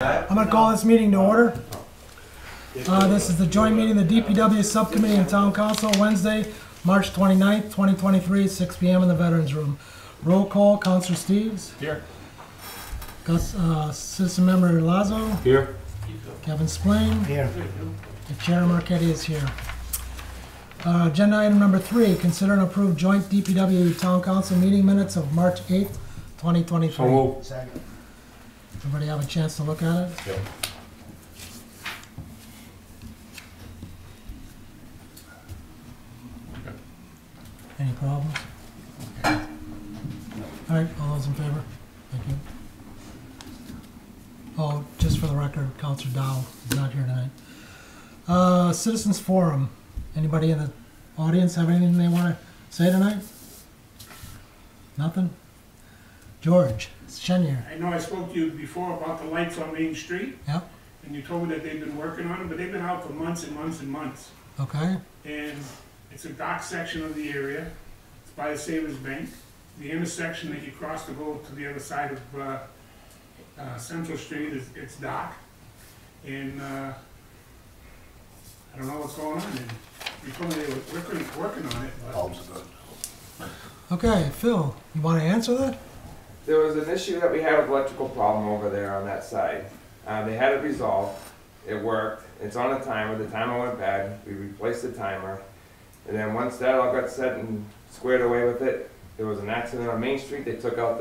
I'm going to call this meeting to order. This is the joint meeting of the DPW Subcommittee and Town Council, Wednesday, March 29th, 2023, 6 p.m. in the Veterans Room. Roll call, Councilor Steves. Here. Citizen Member Lazo. Here. Kevin Splain. Here. And Chair Marquetti is here. Agenda item number 3, consider and approve joint DPW Town Council meeting minutes of March 8th, 2023. So moved. Second. Everybody have a chance to look at it? Yep. Any problems? All right, all those in favor? Thank you. Oh, just for the record, Councilor Dow is not here tonight. Citizens Forum. Anybody in the audience have anything they want to say tonight? Nothing? George Chenier. I know I spoke to you before about the lights on Main Street, Yep. and you told me that they've been working on them, but they've been out for months and months and months. Okay. And it's a dark section of the area. It's by the Savers Bank. The intersection that you cross to go to the other side of Central Street, it's dark. And I don't know what's going on. And you told me they were working on it. But Okay, Phil, you want to answer that? There was an issue that we had with electrical problem over there on that side. They had it resolved. It worked. It's on a timer. The timer went bad. We replaced the timer. And then once that all got set and squared away with it, there was an accident on Main Street. They took out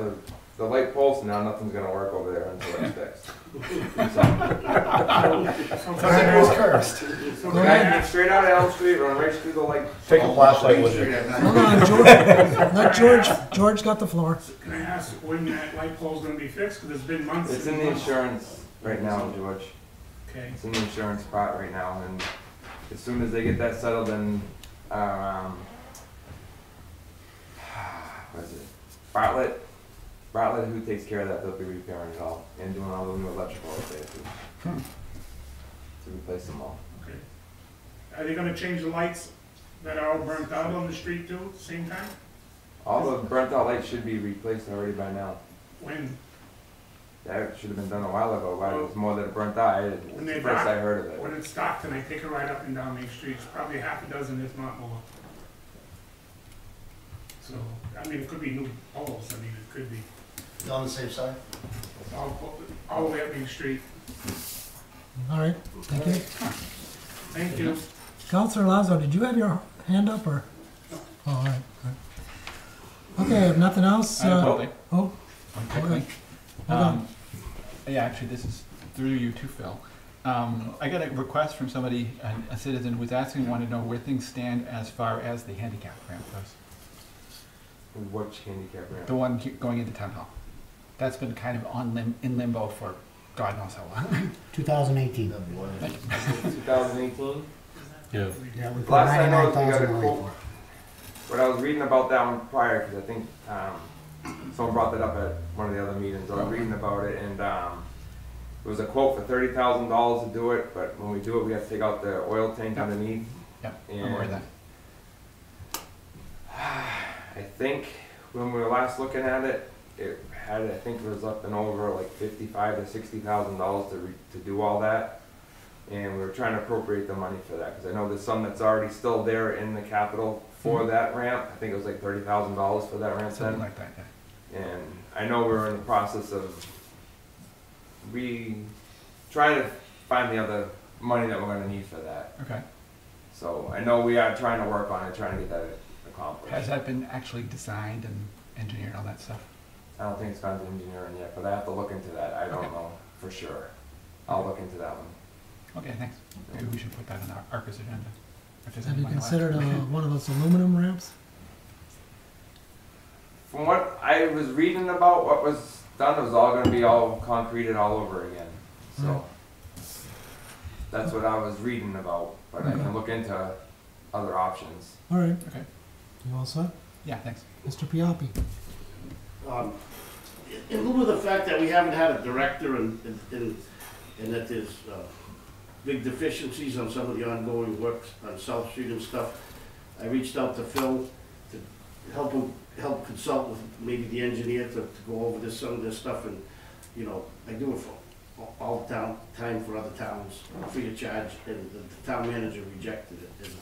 the light poles, and now nothing's going to work over there until it's fixed. Timer's cursed. So Go ahead. Back straight out of Elm Street, run right through the light. Take a flashlight with Street you. at night. Hold on, George. Let George got the floor. can I ask when that light pole's going to be fixed? Because it's been months. It's and in the months. insurance right now, George. Okay. It's in the insurance spot right now, and as soon as they get that settled, then what is it? Bartlett, who takes care of that, they'll be repairing it all and doing all the new electrical up there too. To replace them all. Okay. Are they gonna change the lights that are all burnt out on the street too, at the same time? All the burnt out lights should be replaced already by now. When, That should have been done a while ago, but it was more that it burnt out. It's when the they're first dark, I heard of it. when it's dark, can I take a ride up and down Main Street? It's probably half a dozen, if not more. So, I mean, it could be new poles, I mean, it could be On the safe side? all the way up Main Street. All right, thank you. Thank you. Councilor Lazo, did you have your hand up or? Oh, all right. Okay, if nothing else. I have something. Oh, One quick okay. thing. Hold on. Yeah, actually, this is through you too, Phil. I got a request from somebody, a citizen who was asking, wanted to know where things stand as far as the handicap ramp goes. Which handicap ramp? The one going into town hall. That's been kind of in limbo for God knows how long. 2018. 2018? Yeah. Yeah, we put Last I know is we got a 99,000 away quote. But I was reading about that one prior, because I think someone brought that up at one of the other meetings. I was reading about it, and it was a quote for $30,000 to do it, but when we do it, we have to take out the oil tank underneath. Yep, I'm And aware of that. I think when we were last looking at it, it had, I think it was up and over like $55,000 to $60,000 to do all that. And we were trying to appropriate the money for that, because I know there's some that's already still there in the capital for that ramp. I think it was like $30,000 for that ramp Something then. like that, yeah. And I know we're in the process of trying to find the other money that we're gonna need for that. Okay. So I know we are trying to work on it, trying to get that accomplished. Has that been actually designed and engineered, all that stuff? I don't think it's gone to engineering yet, but I have to look into that. I don't Okay. know for sure. I'll look into that one. Okay, thanks. Maybe we should put that on our ARCA's agenda. If there's Have any you money left. considered one of those aluminum ramps? From what I was reading about what was done, it was all gonna be all concreted all over again. So that's what I was reading about, but I can look into other options. All right. Okay. You all set? Yeah, thanks. Mr. Pioppi? In lieu of the fact that we haven't had a director and that there's big deficiencies on some of the ongoing work on South Street and stuff, I reached out to Phil to help consult with maybe the engineer to go over some of this stuff, and, you know, I do it for him. all town, time for other towns, free of charge, and the town manager rejected it. And,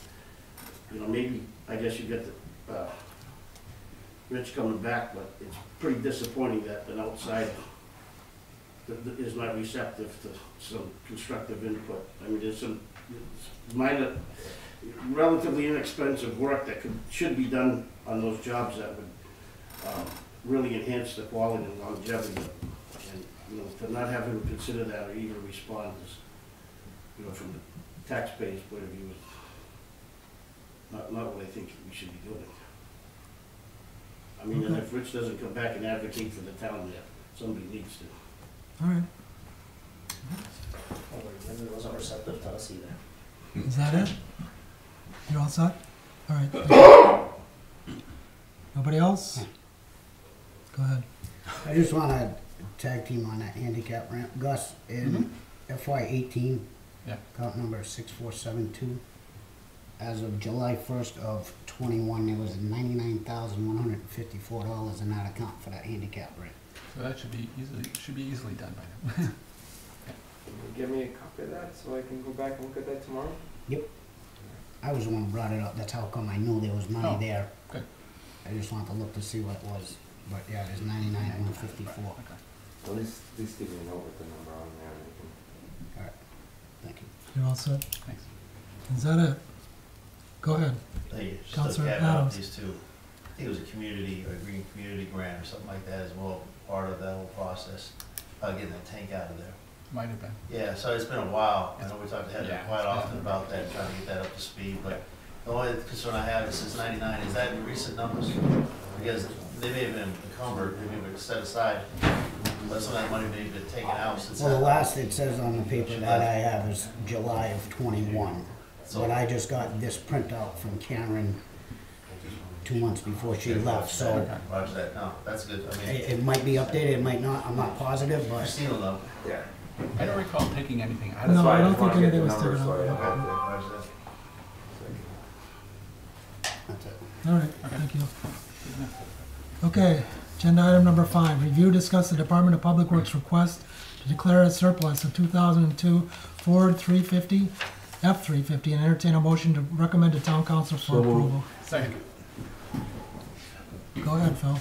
you know, maybe, I guess you get the, Rich coming back, but it's pretty disappointing that an outside is not receptive to some constructive input. I mean, there's some minor, relatively inexpensive work that should be done on those jobs that would really enhance the quality and longevity. And, you know, to not have him consider that or even respond is, you know, from the taxpayer's point of view, is not what I think we should be doing. I mean, and if Rich doesn't come back and advocate for the town, there, somebody needs to. All right. Oh, wait, Linda wasn't receptive to us either. Is that it? You're all set? All right. Nobody else? Go ahead. I just want to tag team on that handicap ramp. Gus, in FY18, Yeah. account number 6472, as of July 1st of 21, there was $99,154 in that account for that handicap ramp. So that should be easily done by now. Can you give me a copy of that so I can go back and look at that tomorrow? I was the one who brought it up. That's how come I knew there was money Oh, there. good. I just wanted to look to see what it was. But yeah, there's 99,154. Okay. At least give me a note with the number on there and I can. Thank you. You're all set? Thanks. Is that it? Go ahead. Thank you. Just Counselor to add up Adams. these two, I think it was a community, or green community grant or something like that as well, part of that whole process, getting that tank out of there. Might have been. Yeah, so it's been a while. I know we talked to Heather Yeah, quite it's been- often about that, trying to get that up to speed, but the only concern I have is since '99, is that in recent numbers? Because they may have been encumbered, maybe we set aside, but some of that money may have been taken out since. Well, the that- last it says on the paper that I have is July of 21. So- But I just got this printout from Karen 2 months before she left, so Roger that, no, that's good, I mean, it might be updated, it might not, I'm not positive, but Christina will know. Yeah. I don't recall taking anything out of No, That's why I don't just wanna think get the anything was numbers taken so I out. have it. Roger that. that's it. All right, thank you. Okay, agenda item number 5, review, discuss the Department of Public Works request to declare a surplus of 2002 Ford 350, F-350, and entertain a motion to recommend to town council for approval. Second. Go ahead, Phil.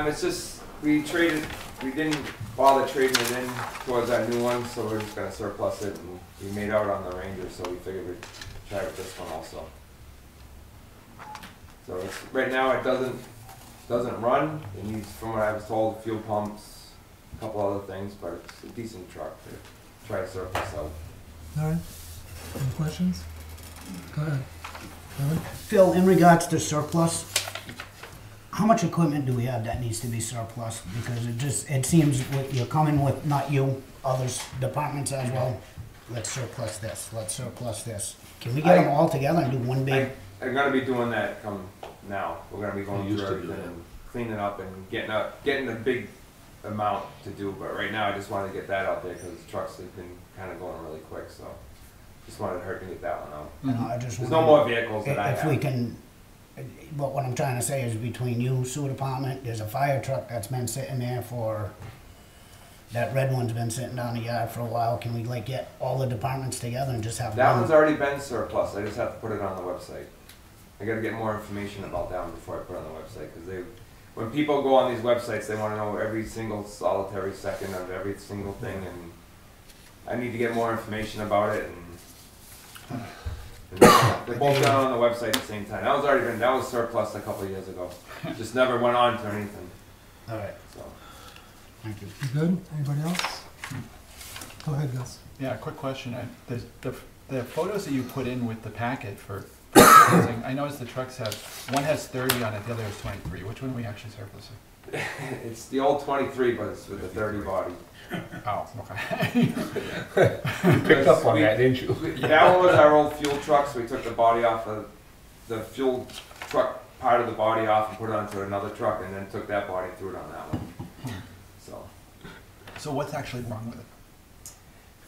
It's just, we didn't bother trading it in towards our new one, so we're just gonna surplus it, and we made out on the Ranger, so we figured we'd try with this one also. So it's, right now it doesn't run, it needs, from what I was told, fuel pumps, a couple other things, but it's a decent truck to try to surplus out. All right, any questions? Go ahead. Kevin? Phil, in regards to surplus, how much equipment do we have that needs to be surplus? Because it seems you're coming with, not you, others, departments as well. Let's surplus this, let's surplus this. Can we get them all together and do one big? I'm gonna be doing that come now. We're gonna be going You through used to do everything that. and cleaning up and getting a big amount to do. But right now, I just wanted to get that out there because trucks have been kind of going really quick. So just wanted to hurry to get that one out. You know, I just There's wanna- no more vehicles that I If we have. can, but what I'm trying to say is between you, sewer department, there's a fire truck that's been sitting there for, that red one's been sitting down the yard for a while. Can we like get all the departments together and just have That one? one's already been surplus. I just have to put it on the website. I gotta get more information about that one before I put it on the website because when people go on these websites, they want to know every single solitary second of every single thing, and I need to get more information about it. And they're both done on the website at the same time. That was surplus a couple of years ago. Just never went on to anything. All right, So thank you. You good? Anybody else? Go ahead, Gus. Yeah, a quick question. The photos that you put in with the packet for purchasing, I noticed the trucks one has 30 on it, the other has 23. Which one are we actually surplusing? it's the old 23, but it's with the 30 body. Oh, okay. Picked up on that, didn't you? That one was our old fuel truck, so we took the body off of the fuel truck part of the body off and put it onto another truck, and then took that body and threw it on that one. So what's actually wrong with it?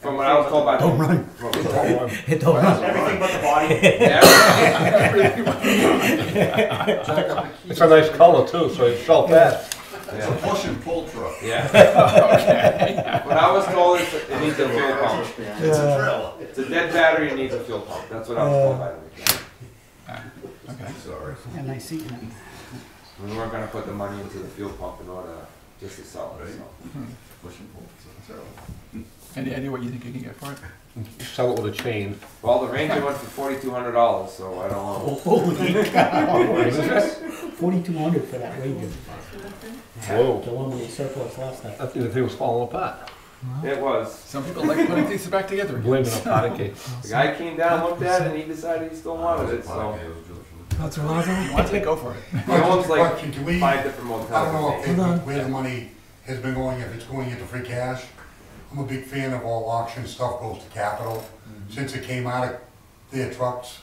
From what I was told by Don't run. what was told. Hit the run. Everything but the body. It's a nice color too, so it's so fast. It's a push and pull truck. Yeah. What I was told is it needs a fuel pump. It's a trailer. It's a dead battery, it needs a fuel pump. That's what I was told by the mechanic. Okay. Sorry. And I see it. We weren't gonna put the money into the fuel pump in order just to sell it, so. Push and pull, it's a trailer. Any idea what you think you can get for it? Sell it with a chain. Well, the Ranger went for $4,200, so I don't know. Holy cow. What is this? 4,200 for that Ranger. Whoa. The one with the surplus last time. I think the thing was falling apart. It was. Some people like putting things back together again. Blaming a pot of cake. The guy came down, looked at it, and he decided he still wanted it, so. That's a lot You want to go for it? He owns like Question, can we, 5 different I don't know motels. if Hold on. where the money has been going, if it's going into free cash. I'm a big fan of all auction stuff goes to capital. Since it came out of their trucks,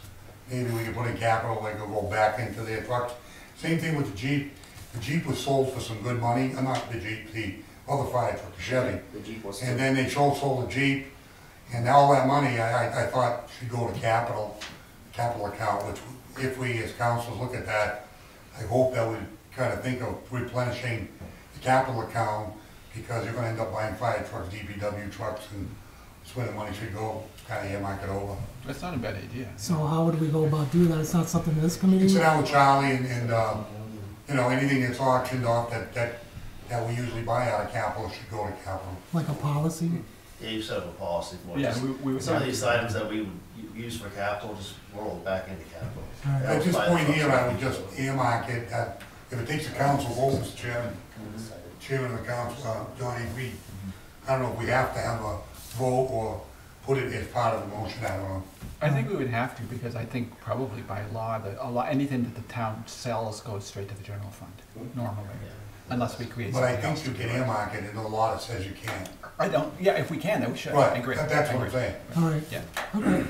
maybe we can put in capital, like it'll go back into their trucks. Same thing with the Jeep. The Jeep was sold for some good money, not the Jeep, the other fire truck, the Chevy. The Jeep was. And then they sold the Jeep, and all that money, I thought should go to capital account, which if we as councils look at that, I hope that we kind of think of replenishing the capital account, because you're gonna end up buying fire trucks, DPW trucks, and that's where the money should go, kind of earmark it over. That's not a bad idea. So how would we go about doing that? It's not something this committee? Sit down with Charlie and you know, anything that's auctioned off that we usually buy out of capital should go to capital. Like a policy? Yeah, you set up a policy for it. Yeah, Just we would. some of these items that we would use for capital, just roll it back into capital. All right. At this point here, I would just earmark it, if it takes a council vote, Mr. Chairman of the council, John A. Reed, I don't know if we have to have a vote or put it as part of the motion, I don't know. I think we would have to, because I think probably by law, anything that the town sells goes straight to the general fund, normally, unless we create But I something think else. you can earmark it in the law that says you can't. I don't, yeah, if we can, then we should. I Right, agree. that's I what I'm agree. saying. All right, Yeah. okay,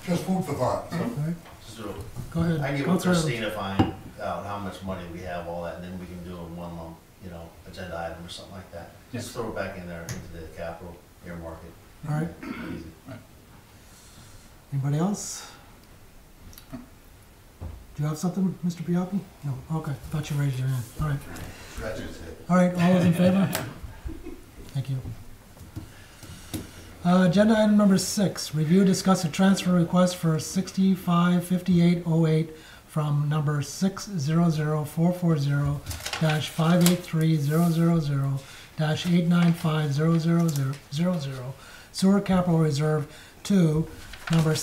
Just food for thought. all right, Just do it. go ahead. I can get with Counselor Evans. Christina, find out how much money we have, all that, and then we can do it in one lump, you know, agenda item or something like that. Yeah. Just throw it back in there into the capital, earmark it, All right, easy. anybody else? Do you have something, Mr. Pioppi? No, okay, thought you raised your hand, all right. Scratch his head. All right, all those in favor? Thank you. Agenda item number 6, review, discuss a transfer request for 655808 from number 600440-8950000-8950000 sewer capital reserve to number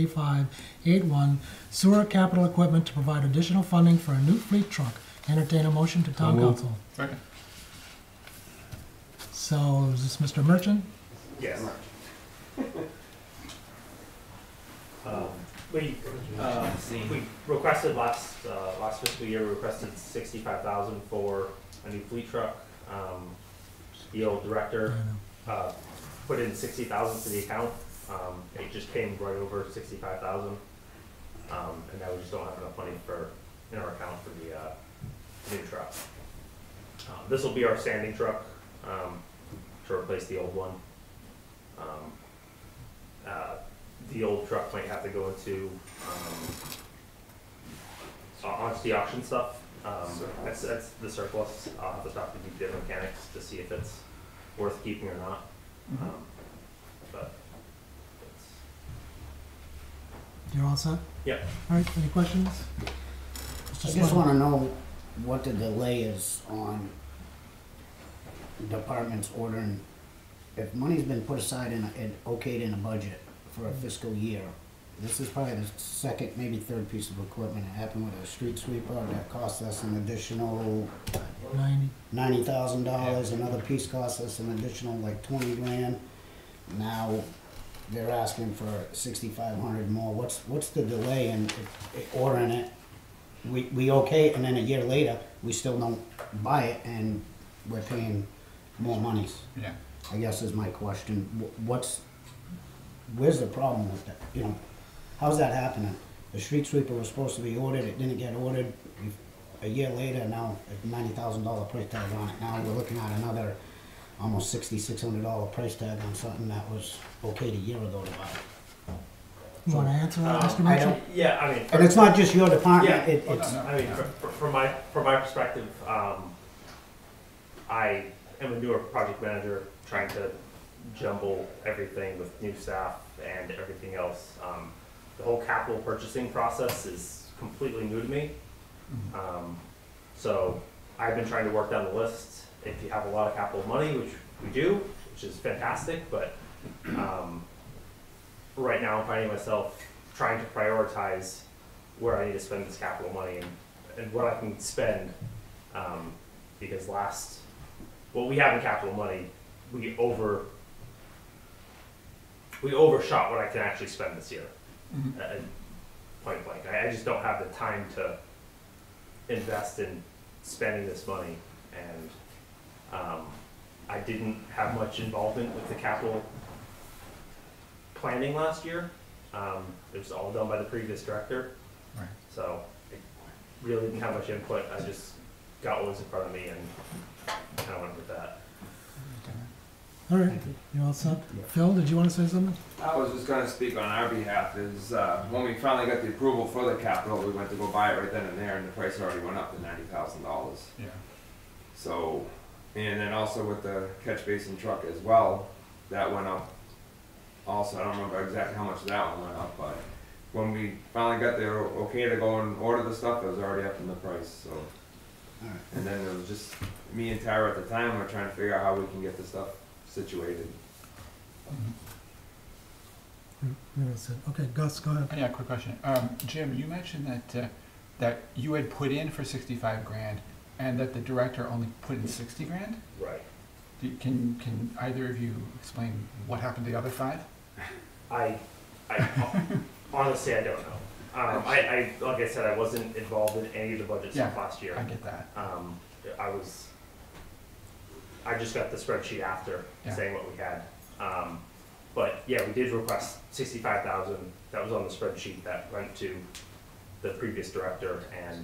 600440-583-000-23581 sewer capital equipment to provide additional funding for a new fleet truck. Entertain a motion to town moved. council. Second. So, is this Mr. Merchant? Yes. We requested last fiscal year, we requested 65,000 for a new fleet truck. The old director, put in 60,000 to the account. It just came right over 65,000. And now we just don't have enough money in our account for the, new truck. This will be our standing truck, to replace the old one. The old truck might have to go into, onto the auction stuff. That's the surplus. I'll have to talk to the mechanics to see if it's worth keeping or not. But it's, You're all set? yeah. All right, any questions? I just wanna know what the delay is on departments ordering. If money's been put aside and okayed in a budget for a fiscal year, this is probably the second, maybe third piece of equipment. It happened with a street sweeper that cost us an additional 90. $90,000. Another piece cost us an additional like 20 grand. Now they're asking for 6,500 more. What's the delay in ordering it? We okay it, and then a year later we still don't buy it, and we're paying more monies. Yeah. I guess is my question. Where's the problem with that? You know, how's that happening? The street sweeper was supposed to be ordered. It didn't get ordered. A year later, now a $90,000 price tag on it. Now we're looking at another almost $6,600 price tag on something that was okayed a year ago to buy. You wanna answer that, Mr. I Mitchell? don't, Yeah, I mean. and it's not just your department, Yeah. it's, I mean, from my perspective, I am a newer project manager trying to jumble everything with new staff and everything else. The whole capital purchasing process is completely new to me. So I've been trying to work down the list. If you have a lot of capital money, which we do, which is fantastic, but right now I'm finding myself trying to prioritize where I need to spend this capital money and what I can spend, because what we have in capital money, we overshot what I can actually spend this year, point blank. I just don't have the time to invest in spending this money, and I didn't have much involvement with the capital planning last year. It was all done by the previous director. Right. So I really didn't have much input. I just got what was in front of me and kind of went with that. All right, you all set? Phil, did you wanna say something? I was just gonna speak on our behalf, is, when we finally got the approval for the capital, we went to go buy it right then and there, and the price already went up to $90,000. Yeah. So, and then also with the catch basin truck as well, that went up also. I don't remember exactly how much that one went up, but when we finally got the okay to go and order the stuff, it was already up in the price, so. Alright. And then it was just me and Tyra at the time, we're trying to figure out how we can get the stuff situated. Okay, Gus, go ahead. Yeah, quick question. Jim, you mentioned that you had put in for 65 grand and that the director only put in 60 grand? Right. Can either of you explain what happened to the other 5? I honestly, I don't know. I like I said, I wasn't involved in any of the budget stuff last year. I get that. I just got the spreadsheet after Yeah. saying what we had. But yeah, we did request 65,000. That was on the spreadsheet that went to the previous director, and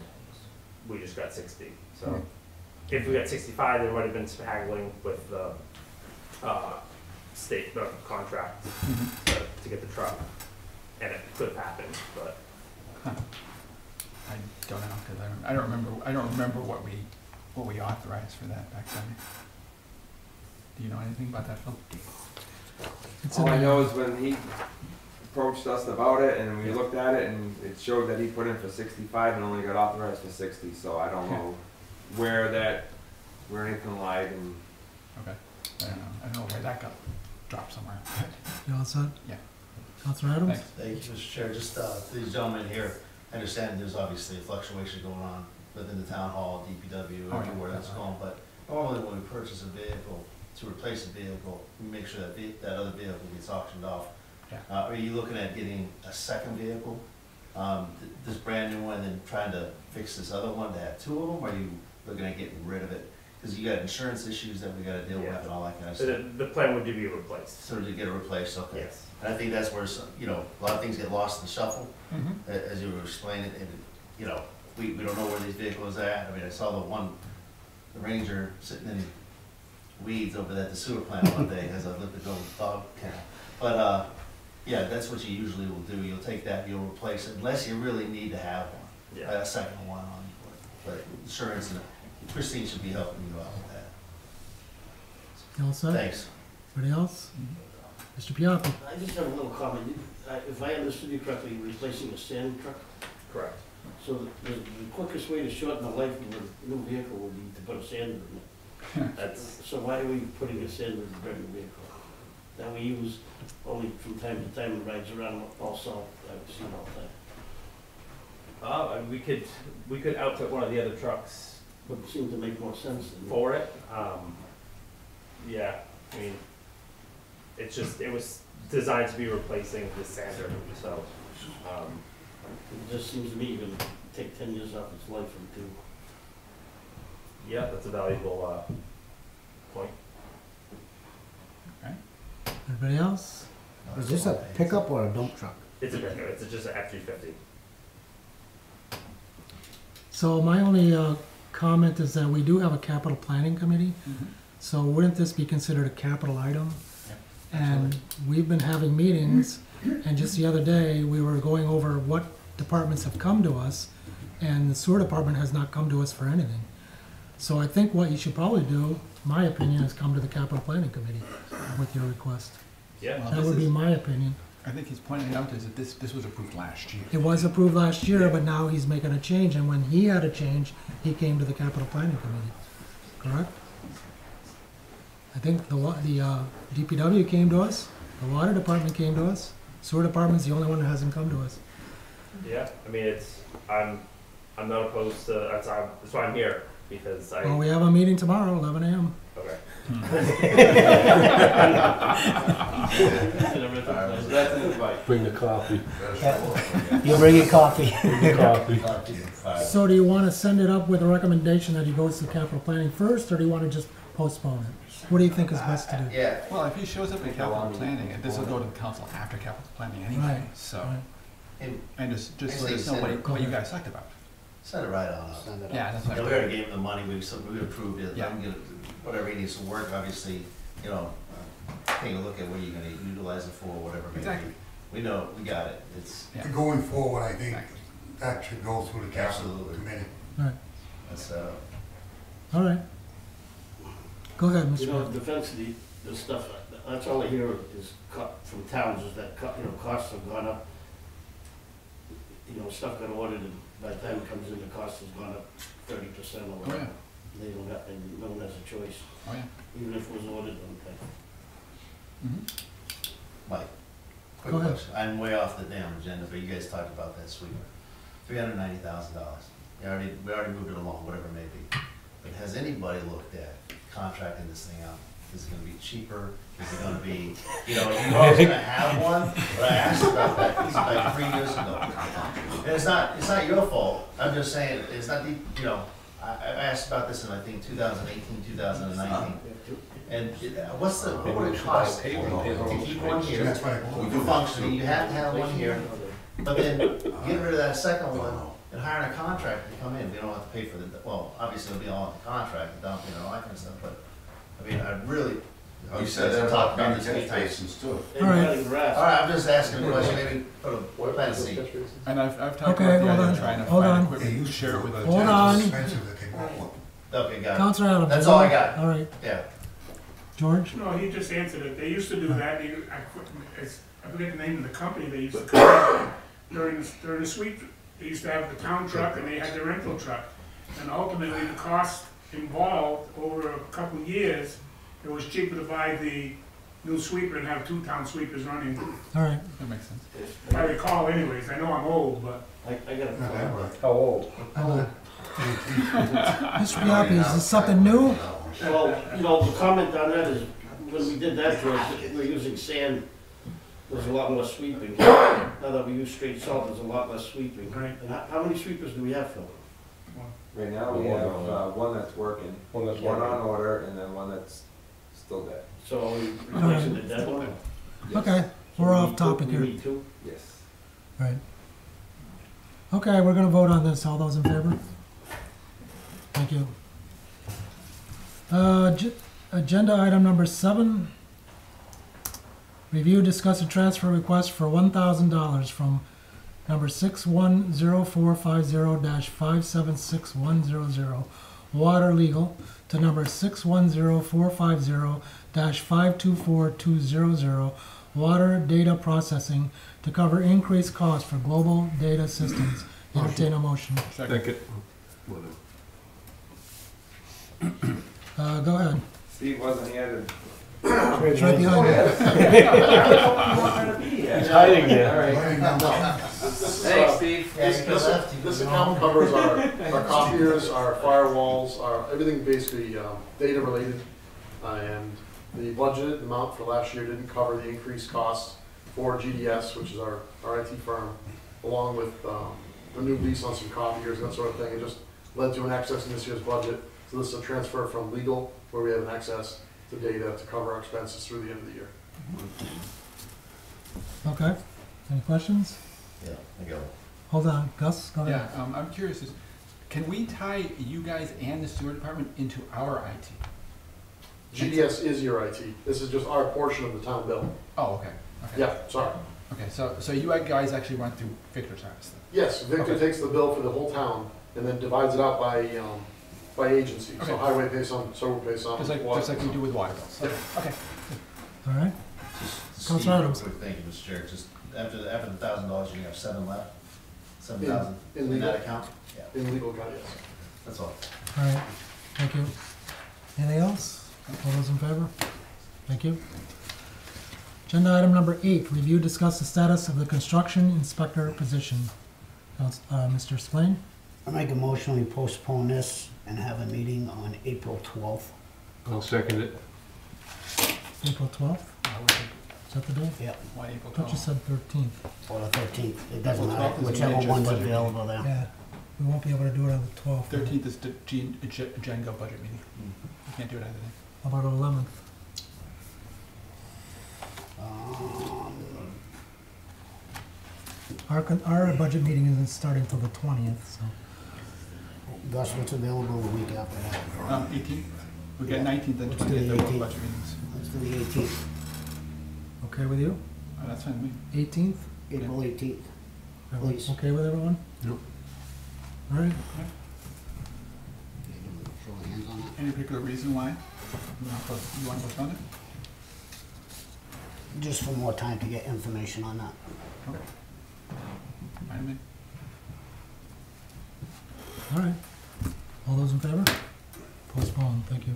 we just got 60. So if we got 65, there might have been some haggling with the state contract to get the truck, and it could have happened, but. I don't know, because I don't remember what we authorized for that back then. Do you know anything about that, Phil? It's All in I the- know is when he approached us about it and we looked at it and it showed that he put in for 65 and only got authorized for 60, so I don't know where anything lied and. Okay. I don't know where that got dropped somewhere. You all set? Yeah. Counselor Adams? Thanks. Thank you, Mr. Chair. Just, these gentlemen here, I understand there's obviously a fluctuation going on within the town hall, DPW, Oh, yeah. everywhere that's going, but normally when we purchase a vehicle, to replace a vehicle, we make sure that that other vehicle gets auctioned off. Yeah. Are you looking at getting a second vehicle, this brand new one, and trying to fix this other one to have 2 of them, or are you looking at getting rid of it? Because you got insurance issues that we gotta deal with and all that kind of So stuff. the plan would be replaced. So to get it replaced, okay. Yes. And I think that's where some, a lot of things get lost in the shuffle, Mm-hmm. as you were explaining, and, we don't know where these vehicles are at. I mean, I saw the Ranger sitting in weeds over at the sewer plant one day as I looked at the dog kennel. But, yeah, that's what you usually will do. You'll take that, you'll replace it, unless you really need to have one, Yeah. a second one on. But insurance, and Christine should be helping you out with that. You all set? Thanks. Anybody else? Mr. Piatti? I just have a little comment. If I understood you correctly, you're replacing a sand truck? Correct. So the quickest way to shorten the life of a new vehicle would be to put a sander in it. So why are we putting a sander in a brand new vehicle? That we use only from time to time and rides around also, I've seen all that. We could outfit one of the other trucks Would seem to make more sense than. for it. Yeah, I mean, it was designed to be replacing the sander, so, It just seems to me you're gonna take 10 years off its life and do. yeah, that's a valuable, point. Anybody else? is this a pickup or a dump truck? It's a pickup, it's just an F-350. So my only comment is that we do have a capital planning committee, so wouldn't this be considered a capital item? And we've been having meetings, And just the other day, we were going over what departments have come to us, and the sewer department has not come to us for anything. So I think what you should probably do, my opinion, is come to the capital planning committee with your request. Yeah. Well, That this would be is- my opinion. I think he's pointing out is that this was approved last year. It was approved last year, but now he's making a change, and when he had a change, he came to the capital planning committee, correct? I think the DPW came to us, the water department came to us, sewer department's the only one that hasn't come to us. Yeah, I mean, I'm not opposed to, that's why I'm here, because Well, we have a meeting tomorrow, 11 a.m. okay. That's an invite. Bring the coffee. You bring your coffee. Coffee. So do you want to send it up with a recommendation that he goes to capital planning first, or do you want to just postpone it? What do you think is best to do? Yeah, Well, if he shows up in capital planning, this will go to the council after capital planning anyway, Right, so. right. and And just I let say us know send it. what you guys talked about. set it right on up. Send it Yeah, up. that's Yeah, what we I already gave him the money, we approved it, Yeah. let him get, whatever he needs to work, obviously, you know, take a look at what you're gonna utilize it for, whatever it may be. Exactly. We know, we got it, it's, Yeah. Going forward, I think Exactly. that should go through the capital Absolutely. committee. that's, All right. Go ahead, You Mr. know, Brown. defense, the stuff, that's all I hear is from towns is that, costs have gone up. You know, stuff got ordered and by the time it comes in, the cost has gone up 30% or Oh, whatever. yeah. They don't have, and no one has a choice, Oh, yeah. even if it was ordered on time. Mhm. Mike, quick Go ahead. question, I'm way off the damn agenda, but you guys talked about that sweeper. $390,000, we already moved it along, whatever it may be. But has anybody looked at contracting this thing out? Is it gonna be cheaper? Is it gonna be, you know, you're always gonna have one, but I asked about that, this is like 3 years ago. And it's not your fault, I'm just saying, it's not the, you know, I asked about this in, I think, 2018, 2019. And what would it cost to keep one here, That's right. to function, you have to have one here, but then get rid of that second one and hire a contractor to come in, we don't have to pay for the, well, obviously it'll be all in the contract, the dumping and all that kind of stuff, but, I mean, I really, You said that talked about this the many catch times. basins too. And All right. cutting grass. All right, I'm just asking a question, maybe put a plan C. And I've talked Okay, about the hold idea on, of trying to hold find on. equipment, They to used share it with to, other but Hold it's towns. on. expensive that they bought one. Okay, got it. Counselor Adams. That's you all I know? got. All right, Yeah, George? No, he just answered it. They used to do that. I forget the name of the company they used to come during the sweep. They used to have the town truck and they had the rental truck. And ultimately, the cost involved over a couple of years, it was cheaper to buy the new sweeper and have two town sweepers running. All right. That makes sense. If I recall anyways. I know I'm old, but I got Not that a, right. How old? Mr. Biappi, is this something new? well, you know, the comment on that is, when we did that, George, we're using sand, there's a lot more sweeping. Now that we use straight salt, there's a lot less sweeping. Right. And how many sweepers do we have, Phil? Right now, we have one that's working, One that's one on working. order, and then one that's still dead. So are we replacing the dead one? Okay, So we're we off need topic two- here. We need two? Yes. Right. Okay, we're gonna vote on this. All those in favor? Thank you. Agenda item number 7. Review, discuss, and transfer request for $1,000 from number 610450-576100 Water Legal to number 610450-524200 Water Data Processing to cover increased costs for global data systems. Entertain a motion. Second. Go ahead. Steve wasn't here to. It's right behind you. He's hiding there. Thanks, Steve. yeah, you This left, you this go account home. covers our copiers, our firewalls, everything basically data related. And the budget amount for last year didn't cover the increased costs for GDS, which is our IT firm, along with a new lease on some copiers and that sort of thing. It just led to an excess in this year's budget. So this is a transfer from legal, where we have an excess, to data to cover our expenses through the end of the year. Okay. Any questions? Yeah, I go. Hold on. Gus, go ahead. Yeah, I'm curious, can we tie you guys and the sewer department into our IT? GDS is your IT. This is just our portion of the town bill. Oh, okay. Okay. Yeah, sorry. Okay, so you guys actually went through Victor's house then? Yes, Victor Okay. takes the bill for the whole town and then divides it out by agency. Okay. So highway pays some, sewer pays some. Just like water we pays do with water bills? Okay. All right, Just Councilor Steve, real Adams. quick, thank you, Mr. Chair, just after the $1,000, you have 7 left? 7,000 In in legal. that account? Yeah, In legal account, yes. that's all. all right, thank you. Anything else? All those in favor? Thank you. Agenda item number 8, review, discuss the status of the construction inspector position. Mr. Splain, I make a motion, we postpone this and have a meeting on April 12th. I'll second it. April 12th, is that the day? Yep, Why April I thought you 12th? said 13th. or the 13th, it doesn't April matter, 12th is the whichever Manchester one's budget meeting. available there. Yeah, we won't be able to do it on the 12th. 13th is the Django budget meeting. You can't do it either day. How about the 11th? Our budget meeting isn't starting till the 20th, so. Gus, what's available the week after that? 18th? We got 19th and Let's do 20th, the they're both 18th. budget meetings. Let's do the 18th, Uh, Okay with you? That's fine with me. 18th? April 18th. Please. Okay with everyone? Yep. All right, Show of hands on that. Any particular reason why? You want to postpone it? Just for more time to get information on that. Okay. Fine with me. all right. All those in favor? Postpone, thank you.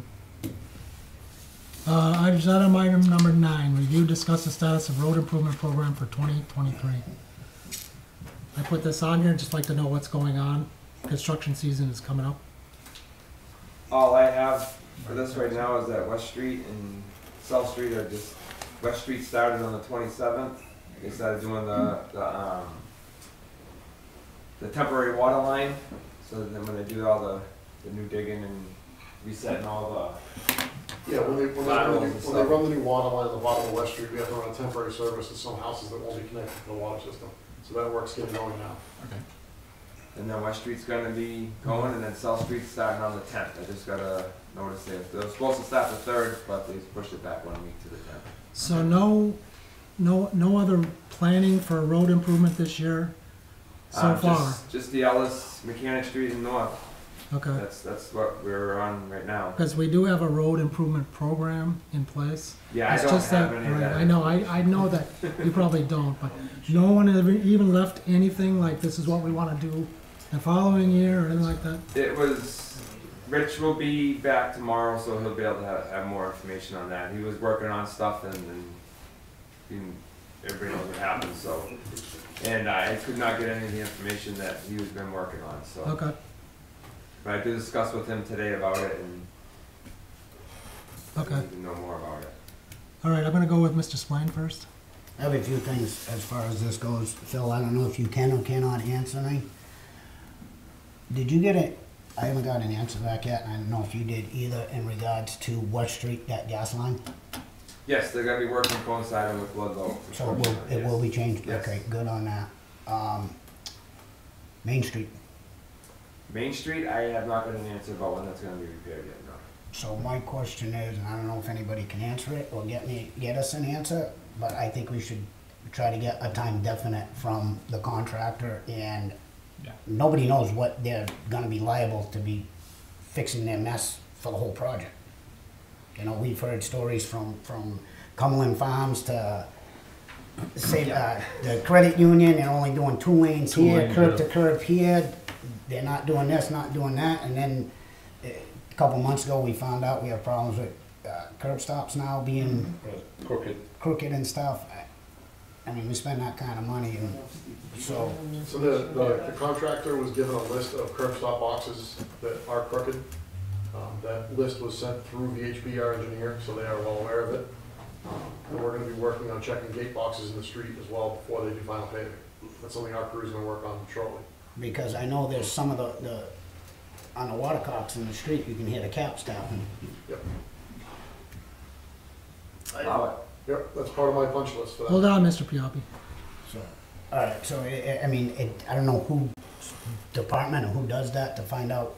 Item number 9, review, discuss the status of road improvement program for 2023. I put this on here, just like to know what's going on. Construction season is coming up. All I have for this right now is that West Street and South Street are just, West Street started on the 27th. They started doing the temporary water line, so then when they do all the new digging and resetting all Yeah, when they Laterals and stuff. run the new water line at the bottom of West Street, we have to run a temporary service to some houses that won't be connected to the water system. So that work's getting going now. Okay. and then West Street's gonna be going, and then South Street's starting on the 10th. I just got a notice there. They were supposed to start the 3rd, but they pushed it back 1 week to the 10th. So no other planning for road improvement this year so far? Just the Ellis, Mechanic Street and North. Okay, That's what we're on right now. because we do have a road improvement program in place. Yeah, I It's don't just have that, any of right, that. I know, I know that you probably don't, but no one ever even left anything like this is what we want to do the following year or anything like that? It was, Rich will be back tomorrow, so he'll be able to have more information on that. He was working on stuff and everybody knows what happened, so. And I could not get any of the information that he was been working on, so. Okay, But I did discuss with him today about it and okay. need to know more about it. All right, I'm gonna go with Mr. Spline first. I have a few things as far as this goes. Phil, I don't know if you can or cannot answer me. Did you get it? I haven't got an answer back yet, and I don't know if you did either in regards to West Street, that gas line. Yes, they're gonna be working coinciding with Ludlow. So it will be changed? Yes. Okay, good on that. Main Street. Main Street, I have not got an answer about when that's gonna be repaired yet, no. So my question is, and I don't know if anybody can answer it or get us an answer, but I think we should try to get a time definite from the contractor, and Yeah. nobody knows what they're gonna be liable to be fixing their mess for the whole project. You know, we've heard stories from Cumberland Farms to say, the credit union, they're only doing 2 lanes here, lanes, curb yeah. to curb here, they're not doing this, not doing that, and then a couple months ago, we found out we have problems with curb stops now being crooked and stuff. I mean, we spend that kind of money, and so, So the contractor was given a list of curb stop boxes that are crooked. That list was sent through VHB, our engineer, so they are well aware of it. And we're gonna be working on checking gate boxes in the street as well before they do final paving. That's something our crew's gonna work on shortly. because I know there's some of the on the water cocks in the street, you can hear the caps tapping. Yep, Allow it. yep, that's part of my punch list for that. Hold on, Mr. Pioppi. So, all right, so I mean, I don't know who department or who does that to find out,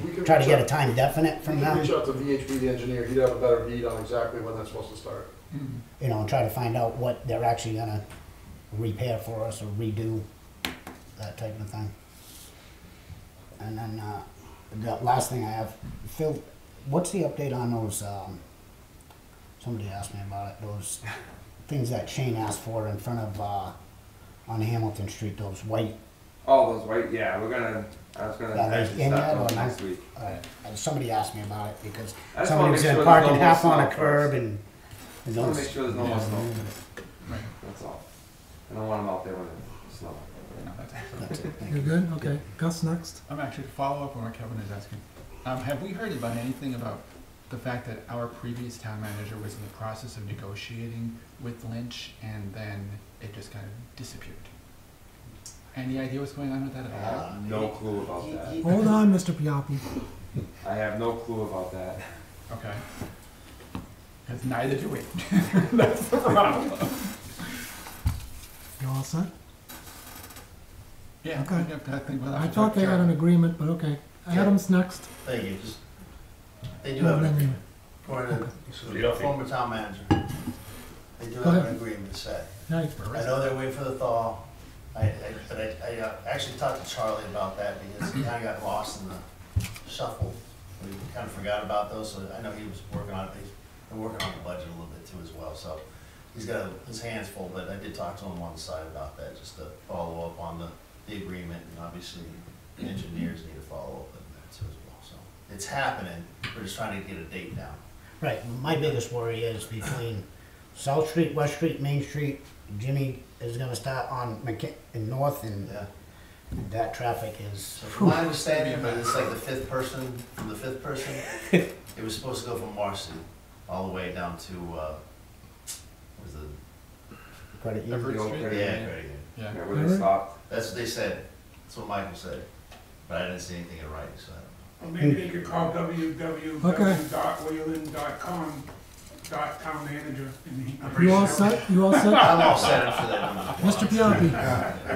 We can try to reach get a out- time definite from We can them, reach out to VHB, the engineer, he'd have a better bead on exactly when that's supposed to start. Mm-hmm. you know, and try to find out what they're actually gonna repair for us or redo, that type of thing. And then, the last thing I have, Phil, what's the update on those, somebody asked me about it, those things that Shane asked for in front of, on Hamilton Street, those white, Oh, those white, yeah, I was gonna Yeah, they actually in start yet or those not? next week. somebody asked me about it because I just somebody wanna was make sure there's parking no half more on a snow curb first. and. I wanna make sure there's no more Yeah. snow, Right. that's all. I don't want them out there when it's snow. No, that's That's it, thank You're you. good? Okay. Gus next. I'm actually to follow up on what Kevin is asking. Have we heard about anything about the fact that our previous town manager was in the process of negotiating with Lynch and then it just kind of disappeared? Any idea what's going on with that at all? No clue about that. Hold on, Mr. Piappi. I have no clue about that. Okay. Because neither do we. That's the problem. You all set? Yeah, Okay. I think we'll have I to thought talk they to had an Karen. agreement, but okay. Adam's next. Thank you, just, they do No, have an no, no. agreement. According to the former town manager, they do Go have ahead. an agreement set. Right. I know they're waiting for the thaw. I actually talked to Charlie about that because he kinda got lost in the shuffle. We kinda forgot about those, so I know he was working on it, he's been working on the budget a little bit too as well, so he's got his hands full, but I did talk to him on the side about that, just to follow up on the agreement, and obviously engineers need to follow up on that too as well, so. It's happening, we're just trying to get a date down. Right, my biggest worry is between South Street, West Street, Main Street, Jimmy is gonna start on in North and Yeah. that traffic is, So from my understanding, but it's like the fifth person, from the fifth person, it was supposed to go from Marcy all the way down to, what was the, credit union. Everett The old Street? credit yeah, union. credit union. Yeah. Yeah, where they stopped. That's what they said, that's what Michael said, but I didn't see anything in writing, so I don't know. Or maybe they could call www.wayland.com.town-manager and he can. You all set? You all set? I'm all set up for that number. Mr. Piappi? I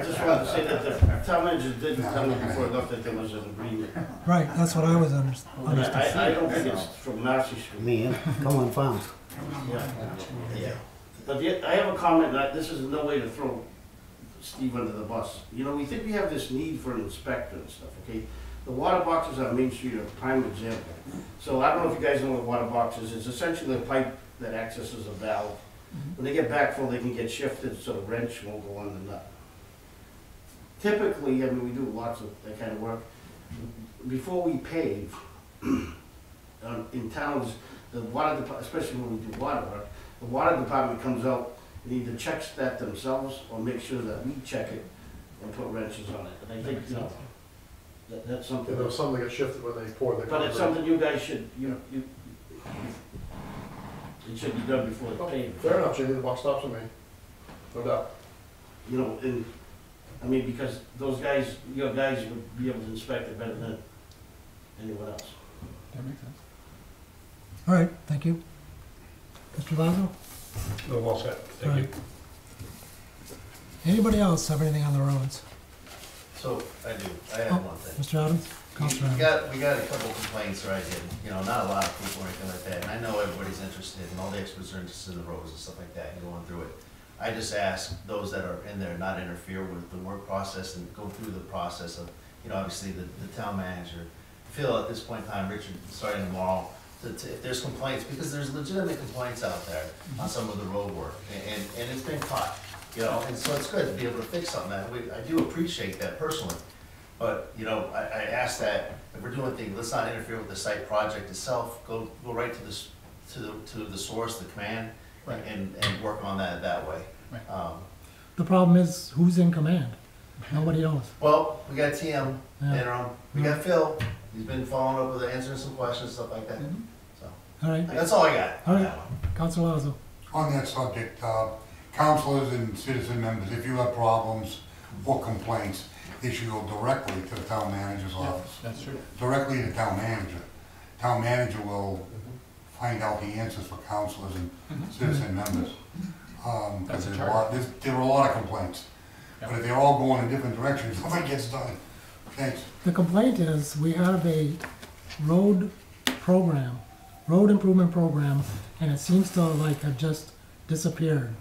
just wanted to say that the town manager didn't tell me before I left that there was an agreement. Right, that's what I was understood. I don't think it's from Nazi Street. Me, come on, farm. Yeah. But yet, I have a comment, that this is no way to throw Steve under the bus. You know, we think we have this need for an inspector and stuff, okay? The water boxes on Main Street are a prime example. So I don't know if you guys know what water box is. It's essentially a pipe that accesses a valve. When they get backfilled, they can get shifted so the wrench won't go on the nut. Typically, I mean, we do lots of that kind of work. Before we pave, in towns, the water department, especially when we do water work, the water department comes out and either checks that themselves or makes sure that we check it and put wrenches on it. And I think, you know, that's Yeah, something. there was something that got shifted when they poured the But it's concrete. something you guys should, it should be done before it's Oh, paved. fair enough, Jimmy, the buck stops with me, no doubt. You know, and, I mean, because those guys, your guys would be able to inspect it better than anyone else. That makes sense. All right, thank you. Mr. Lazo? No, well said. All Thank you. right. Anybody else have anything on the roads? So, I do, I have one thing. Mr. Adams? Counselor Adams? We got a couple complaints right here, you know, not a lot of people or anything like that, and I know everybody's interested, and all the experts are interested in the roads and stuff like that, and going through it. I just ask those that are in there not interfere with the work process and go through the process of, you know, obviously the town manager. Phil, at this point in time, Richard, starting tomorrow, if there's complaints, because there's legitimate complaints out there on some of the road work, and it's been caught, you know, and so it's good to be able to fix something that, I do appreciate that personally. But, you know, I ask that if we're doing things, let's not interfere with the site project itself, go right to the source, the command, Right. and work on that way. Right. The problem is, who's in command? Nobody knows. Well, we got TM, Yeah. interim, we got Phil, he's been following up with answering some questions, stuff like that, Mhm. so. All right, That's all I got. All right. Counselor Lazo? On that subject, councilors and citizen members, if you have problems or complaints, they should go directly to the town manager's Yeah, office. that's true. Directly to the town manager. Town manager will find out the answers for councilors and citizen members. That's Because a there charter. are a lot of complaints. But if they're all going in different directions, nothing gets done. Thanks. The complaint is, we have a road program, road improvement program, and it seems to like have just disappeared.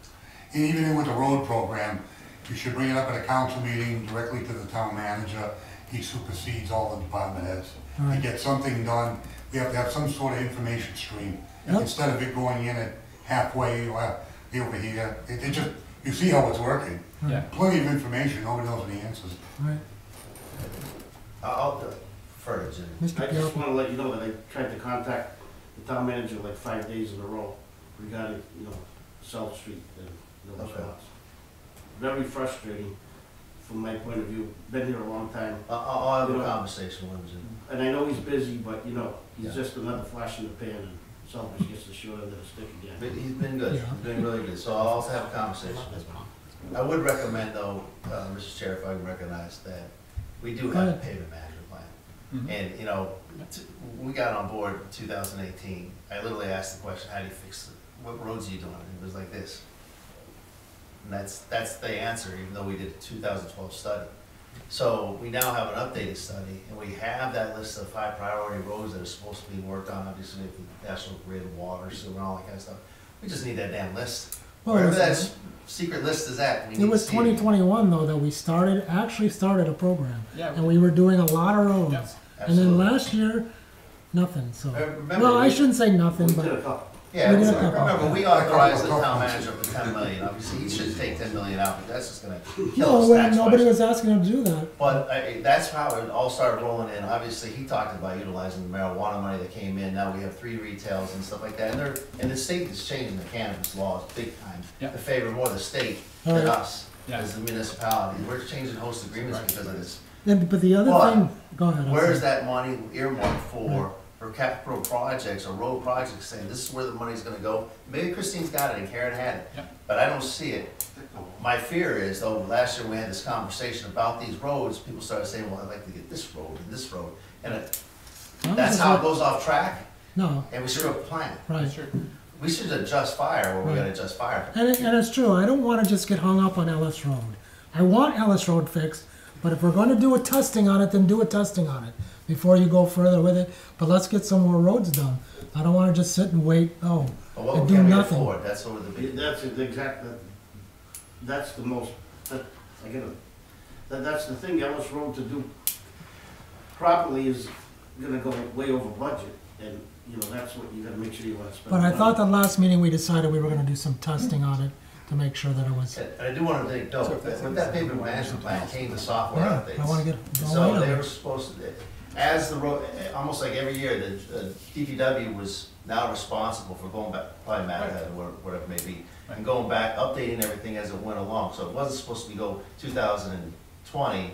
And even with the road program, you should bring it up at a council meeting directly to the town manager. He supersedes all the department heads. All To right. get something done, we have to have some sort of information stream. Yep. Instead of it going in at halfway or over here, it just, you see how it's working. Yeah. Plenty of information, nobody knows the answers. All right, I'll defer to Jimmy. Mr. I just Piropo. wanna let you know that I tried to contact the town manager like 5 days in a row regarding, South Street and no Okay. response. Very frustrating from my point of view, been here a long time, I'll have a conversation with Jimmy. and I know he's busy, but he's Yeah. just another flash in the pan, and Southbridge gets the short end of the stick again. But he's been good, Yeah. he's been really good, so I'll also have a conversation with him. I would recommend though, Mr. Chair, if I can recognize that we do have a pavement management plan. Mhm. And, when we got on board in 2018, I literally asked the question, how do you fix it? What roads are you doing? And it was like this. And that's the answer, even though we did a 2012 study. So we now have an updated study, and we have that list of 5 priority roads that are supposed to be worked on, obviously with the National Grid, water, sewer, and all that kind of stuff. We just need that damn list. Well, Wherever it that was- secret list is at, we need It to was see 2021 though that we actually started a program. Yeah. And we were doing a lot of roads. Yeah. And then Absolutely. last year, nothing, so. Remember, Well, I we- shouldn't say nothing, We did but a couple. Yeah, We did a so couple. remember, we authorized the town manager up to 10 million, obviously, he should take 10 million out, but that's just gonna kill us no, tax nobody wise. was asking him to do that. But that's how it all started rolling in, obviously, he talked about utilizing the marijuana money that came in, now we have 3 retails and stuff like that, and the state is changing the cannabis laws big time Yeah. to favor more the state All than right. us, Yeah. as the municipality, we're changing host agreements Right. because of this. But the other But thing, go ahead. I'm Where's sorry. that money earmarked for capital projects or road projects, saying this is where the money's gonna go? Maybe Christine's got it and Karen had it, Yep. but I don't see it. My fear is, though, last year we had this conversation about these roads, people started saying, well, I'd like to get this road and this road, and No, that's this is how it what- goes off track, No, and we screw up the plan. right. Sure. We should adjust fire where we Right. gotta adjust fire. And it's true, I don't wanna just get hung up on Ellis Road. I want Ellis Road fixed, but if we're gonna do a testing on it, then do a testing on it before you go further with it. But let's get some more roads done. I don't wanna just sit and wait, But what and do can we nothing. afford? That's sort of the big. That's the exact, that's the most, that's the thing, Ellis Road to do properly is gonna go way over budget, and, that's what you gotta make sure you wanna spend. But I money. thought the last meeting we decided we were gonna do some testing on it to make sure that it was, And I do wanna think, no, with that pavement management plan came the software yeah, updates. I wanna get, don't So wait they on were it. supposed to, as the road, almost like every year, the DPW was now responsible for going back, probably Matt had, or whatever it may be, and going back, updating everything as it went along. So it wasn't supposed to go 2020,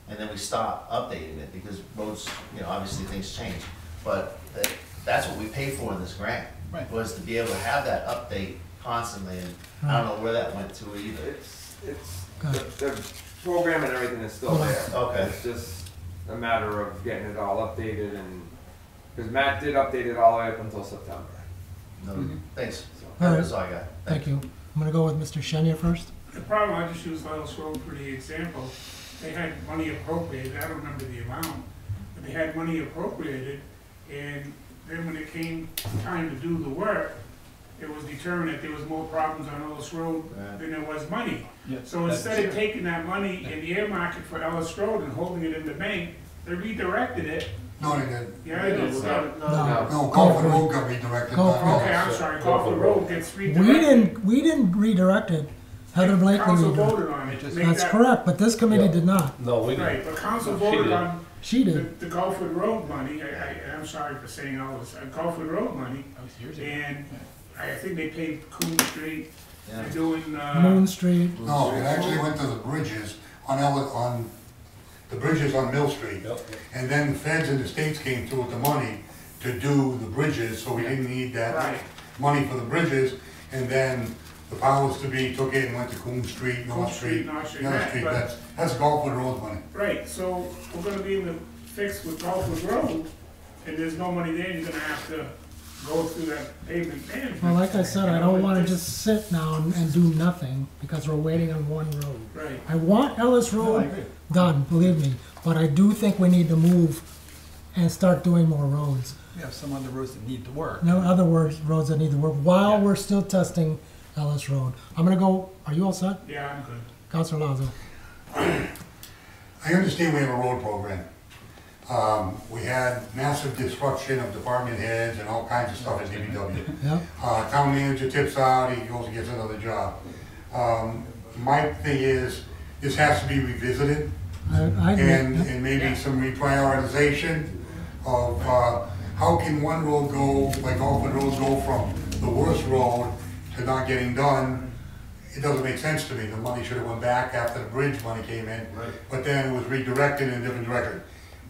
and then we stopped updating it, because roads, obviously things change. But that's what we paid for in this grant, Right. was to be able to have that update constantly, and I don't know where that went to either. The program and everything is still there. Okay. It's just a matter of getting it all updated, and, because Matt did update it all the way up until September. No, thanks. All right. That's all I got. Thank you. I'm gonna go with Mr. Shenya first. The problem, I just used Ellis Road for the example, they had money appropriated, I don't remember the amount, but they had money appropriated, and then when it came time to do the work, it was determined that there was more problems on Ellis Road than there was money. Yeah, So that's instead of true. taking that money and earmarking it for Ellis Road and holding it in the bank, they redirected it. No, they didn't. Yeah, they did. So- No. No, Gulfwood Road got redirected. Go not for it. Ellis. Okay, I'm sorry, Gulfwood Road gets We redirected. didn't redirect it. Heather Blakely Council redirected. voted on it. to make That's that- correct, but this committee did not. No, we Right, didn't. but council She voted did. on She did. the Gulfwood Road money, I'm sorry for saying all this, Gulfwood Road money, That was years ago. and I think they paid Coon Street, Yeah. they're doing, Moon Street. No, it actually went to the bridges on the bridges on Mill Street. Yep. And then the feds and the states came through with the money to do the bridges, so we didn't need that right, money for the bridges. And then the powers to be took it and went to Coon Street, Coon North Street, Street, North Street, North right, Street. but- That's Gulfwood Road money. right, so we're gonna be able to fix with Gulfwood Road, and there's no money there, you're gonna have to go through that pavement management. Well, like I said, I don't wanna just sit now and do nothing because we're waiting on one road. Right, I want Ellis No, I Road agree. done, believe me, but I do think we need to move and start doing more roads. We have some other roads that need to work. No other words, roads that need to work while we're still testing Ellis Road. I'm gonna go, are you all set? yeah, I'm good. Councilor Lazo. I understand we have a road program. We had massive disruption of department heads and all kinds of stuff at DPW. Yeah, Town manager tips out, he goes and gets another job. My thing is, this has to be revisited I agree. and maybe some reprioritization of, how can one road go, like Alfred Road, go from the worst road to not getting done? It doesn't make sense to me. The money should have went back after the bridge money came in, but then it was redirected in a different direction.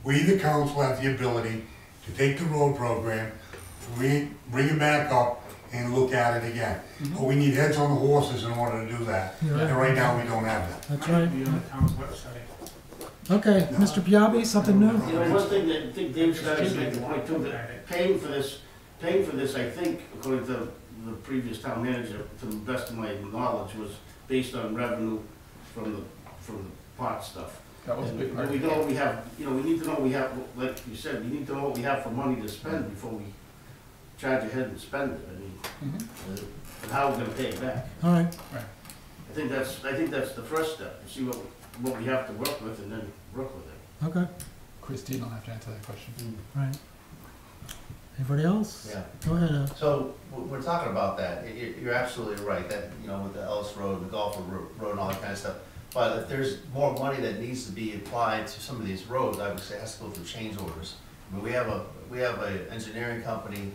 We, the council, have the ability to take the road program, bring it back up, and look at it again. But we need heads on the horses in order to do that. You're right. And right now, we don't have that. That's Might right. be on the town's website. Okay, Mr. Piabi, something new? You know, one thing that I think Dave started to make the point too, that paying for this, I think, according to the previous town manager, to the best of my knowledge, was based on revenue from the pot stuff. That was a big part. And we know what we have, you know, we need to know what we have, like you said, we need to know what we have for money to spend before we charge ahead and spend it, I mean, and how we're gonna pay it back. All right, I think that's the first step, to see what we have to work with and then work with it. okay, Christine will have to answer that question. all right. Anybody else? Yeah. Go ahead, So, we're talking about that, you're absolutely right, that, you know, with the Ellis Road, the Golf Road and all that kind of stuff. But if there's more money that needs to be applied to some of these roads, obviously it has to go through change orders. I mean, we have a engineering company,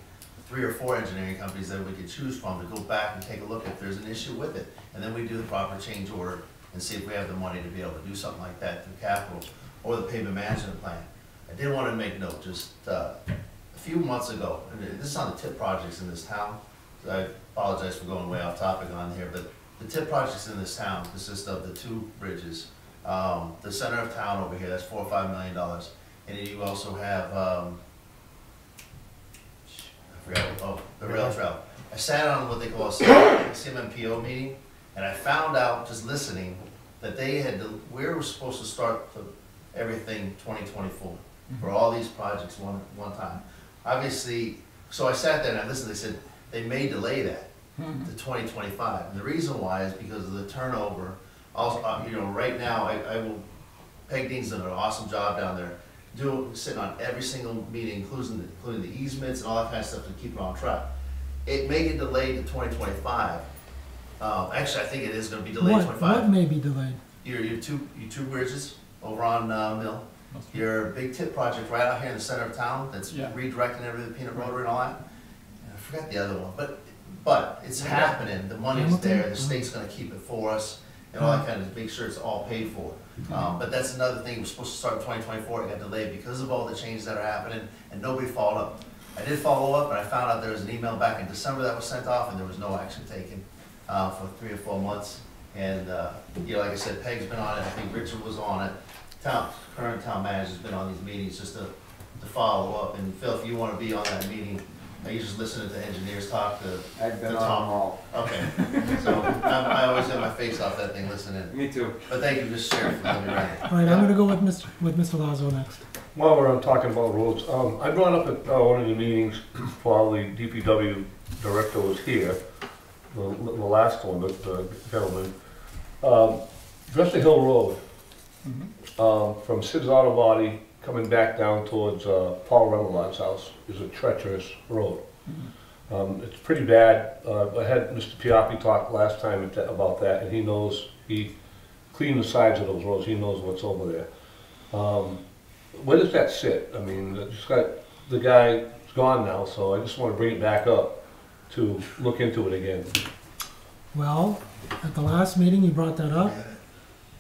3 or 4 engineering companies that we could choose from to go back and take a look if there's an issue with it. And then we do the proper change order and see if we have the money to be able to do something like that through capital or the pavement management plan. I did want to make note, just a few months ago, and this is on the tip projects in this town. So I apologize for going way off topic on here, but the tip projects in this town consist of the 2 bridges. The center of town over here, that's $4 or $5 million. And then you also have, I forgot, the rail trail. I sat on what they call a CMMPO meeting, and I found out, just listening, that we were supposed to start everything 2024 for all these projects one time. Obviously, so I sat there and I listened, they said they may delay that to 2025. And the reason why is because of the turnover. Also, you know, right now, Peg Dean's done an awesome job down there, sitting on every single meeting, including the easements and all that kind of stuff to keep it on track. It may get delayed to 2025. Actually, I think it is going to be delayed to 2025. What may be delayed? Your two bridges over on Mill. Your big tip project right out here in the center of town that's redirecting everything, the peanut rotary and all that. And I forgot the other one, but it's happening. The money's there. The state's going to keep it for us and all that kind of make sure it's all paid for. But that's another thing. We're supposed to start in 2024. It got delayed because of all the changes that are happening, and nobody followed up. I did follow up, and I found out there was an email back in December that was sent off, and there was no action taken for 3 or 4 months. And you know, like I said, Peg's been on it. I think Richard was on it. Current town manager's been on these meetings just to follow up. And Phil, if you want to be on that meeting, you just listen to the engineers talk to I've been to on Tom. them all. Okay. So I always have my face off that thing listening. Me too. But thank you, Mr. Sheriff, for letting me run it. All right, I'm gonna go with Mr. Lazo next. While we're talking about roads, I brought up at one of the meetings while the DPW director was here, the last one, the gentleman, Dresser Hill Road, from Sid's Auto Body coming back down towards Paul Remillard's house is a treacherous road. It's pretty bad. I had Mr. Piapi talk last time about that, and he knows, he cleaned the sides of those roads, he knows what's over there. Where does that sit? I mean, the guy's gone now, so I just want to bring it back up to look into it again. Well, at the last meeting, you brought that up.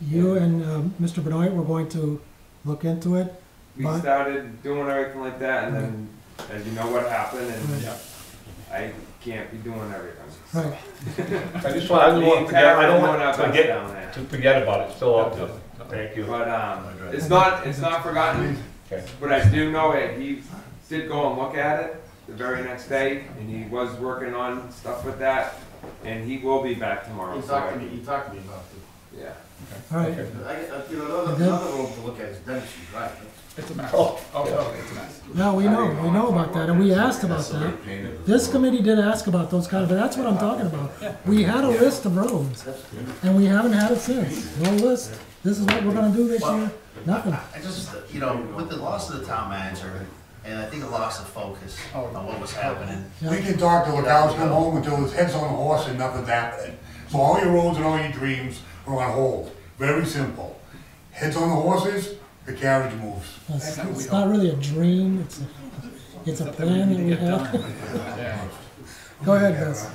You and Mr. Benoit were going to look into it. We started doing everything like that, and then, as you know, what happened, and I can't be doing everything. Right. I just want, I don't want to forget about it, still up to. Thank you. But it's not forgotten. Okay. But I do know it. He did go and look at it the very next day, and he was working on stuff with that, and he will be back tomorrow. He talked to me about it. Yeah. All right. You know, another road to look at is Dennison Drive. It's a mess. Oh, Totally, it's a mess. No, we know about that, and we asked about that. This committee did ask about those kind of, that's what I'm talking about. We had a list of roads, and we haven't had it since. No list. This is what we're gonna do this year. Nothing. I just, you know, with the loss of the town manager, and I think a loss of focus on what was happening. We can talk till the cows come home until his head's on the horse and nothing's happening. So all your roads and all your dreams are on hold. Very simple. Heads on the horses, the carriage moves. It's not really a dream, it's a plan that we have. Yeah. Go ahead, Gus.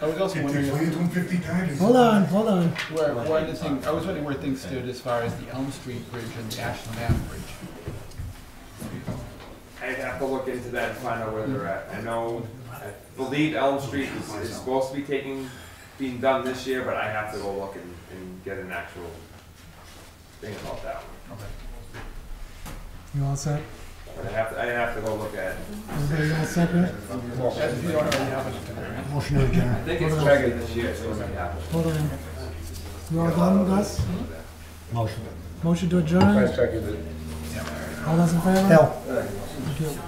I was also It takes wondering way too 50 times. Hold on. where the thing, I was wondering where things stood as far as the Elm Street Bridge and the Ashland Ave Bridge. I'd have to look into that and find out where they're at. I know, I believe Elm Street is supposed to be being done this year, but I have to go look and get an actual thing about that one. You all set? But I have to go look at it. Everybody all set here? If you don't already have it. Motion to I adjourn. think it's supposed to be this year, it's supposed to be happening. Hold on. You all done, Gus? Motion. Motion to I adjourn? second it. All those in favor? Phil. Thank you.